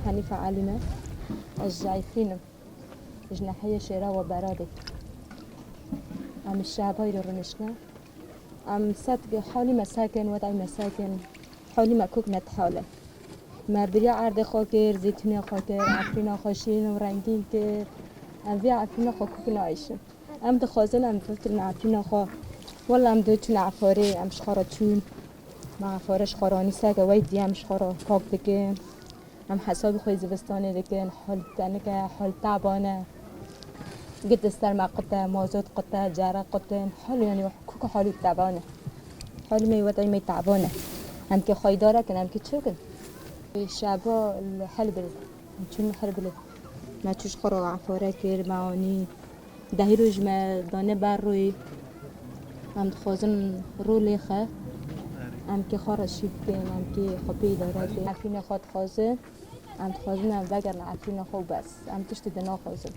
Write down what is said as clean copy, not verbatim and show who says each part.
Speaker 1: حنيفة علمة الجايفينم جناحية شراء وبرادي عم الشعباي رنشنا عم صدق حالي مساكن وضعي مساكن حالي مكوك نتحاله ما بريا عرض خاكر زيتوني خاكر عفرينا خاشين ورنگين كر ام في عفرينا خاكوك نعيشن ام دخازن ام فتر عفرينا خا والله ام دوتون عفاري ام شخارا تون مع عفارش خاراني ساقا ويدي ام شخارا كاك دكن ام حساب خوي زبستاني دكن حال تنك حال تعبانه قد استر مع قطة موزود قطة جارة قطة حال يعني كوك حالي تعبانه حالي مي وضعي مي تعبانه هم که خواهی کن هم که چه کن شبا الحل بلد چون الحل بلد ما چوش خورا عفاره کر معانی دهی روش ما دانه بر روی هم خوازن رو لیخه هم که خورا شیف کن هم که خبی داره کن عفرین خواد خوازن هم خوازن هم وگر عفرین خوب بس هم تشت دنا خوازن